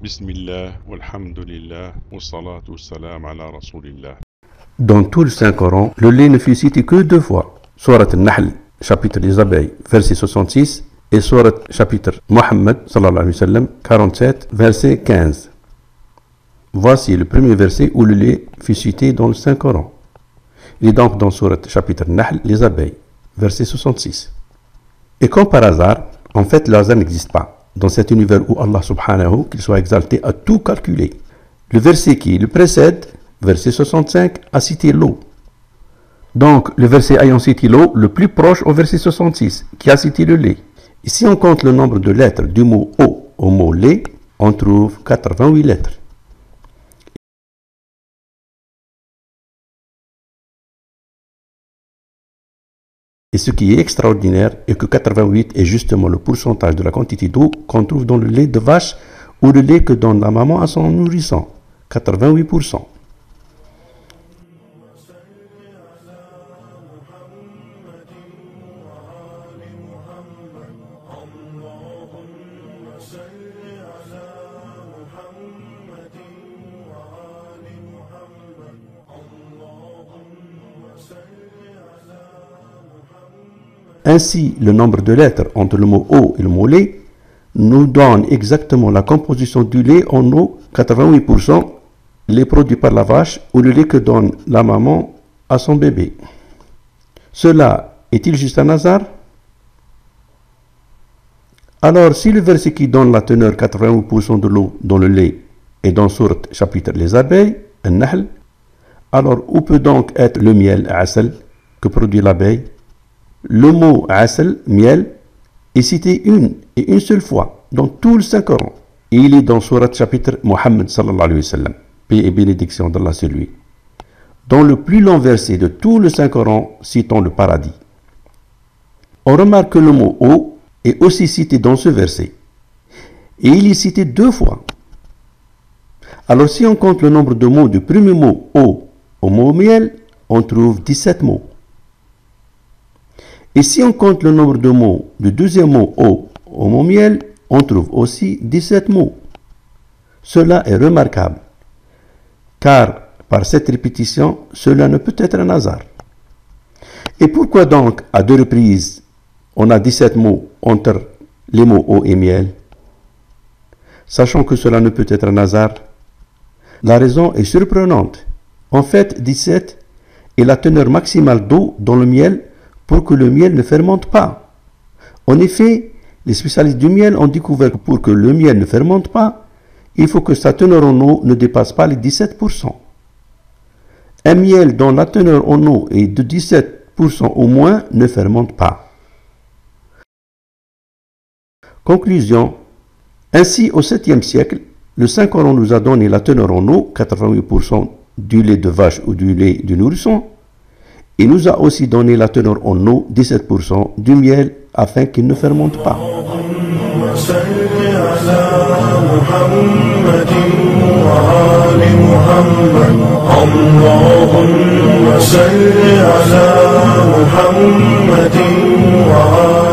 Bismillah, walhamdulillah, wassalatu wassalam ala rasulillah. Dans tout le Saint-Coran, le lait ne fut cité que 2 fois. Surat Al-Nahl, chapitre des abeilles, verset 66, et Surat chapitre Muhammad, sallallahu alayhi wa sallam, 47, verset 15. Voici le premier verset où le lait fut cité dans le Saint-Coran. Il est donc dans Surat chapitre Nahl, les abeilles, verset 66. Et comme par hasard, en fait le hasard n'existe pas. Dans cet univers où Allah subhanahu, qu'il soit exalté, a tout calculé. Le verset qui le précède, verset 65, a cité l'eau. Donc, le verset ayant cité l'eau, le plus proche au verset 66, qui a cité le lait. Et si on compte le nombre de lettres du mot eau au mot lait, on trouve 88 lettres. Et ce qui est extraordinaire est que 88 est justement le pourcentage de la quantité d'eau qu'on trouve dans le lait de vache ou le lait que donne la maman à son nourrisson. 88%. Ainsi, le nombre de lettres entre le mot eau et le mot lait nous donne exactement la composition du lait en eau, 88%, lait produit par la vache ou le lait que donne la maman à son bébé. Cela est-il juste un hasard? Alors, si le verset qui donne la teneur 88% de l'eau dans le lait est dans sourate chapitre les abeilles, An-Nahl, alors où peut donc être le miel, asal, que produit l'abeille? Le mot asal, miel, est cité une seule fois dans tout le Saint-Coran. Et il est dans Surat chapitre Muhammad sallallahu alayhi wa sallam, paix et bénédiction d'Allah sur lui. Dans le plus long verset de tout le Saint-Coran citant le paradis. On remarque que le mot eau est aussi cité dans ce verset. Et il est cité 2 fois. Alors si on compte le nombre de mots du premier mot eau au mot miel, on trouve 17 mots. Et si on compte le nombre de mots du deuxième mot eau au mot miel, on trouve aussi 17 mots. Cela est remarquable, car par cette répétition, cela ne peut être un hasard. Et pourquoi donc, à 2 reprises, on a 17 mots entre les mots eau et miel? Sachant que cela ne peut être un hasard, la raison est surprenante. En fait, 17 est la teneur maximale d'eau dans le miel pour que le miel ne fermente pas. En effet, les spécialistes du miel ont découvert que pour que le miel ne fermente pas, il faut que sa teneur en eau ne dépasse pas les 17%. Un miel dont la teneur en eau est de 17% au moins ne fermente pas. Conclusion. Ainsi, au 7e siècle, le Saint-Coran nous a donné la teneur en eau, 88% du lait de vache ou du lait du nourrisson. Il nous a aussi donné la teneur en eau, 17% du miel, afin qu'il ne fermente pas. اللهم صل على محمد وآل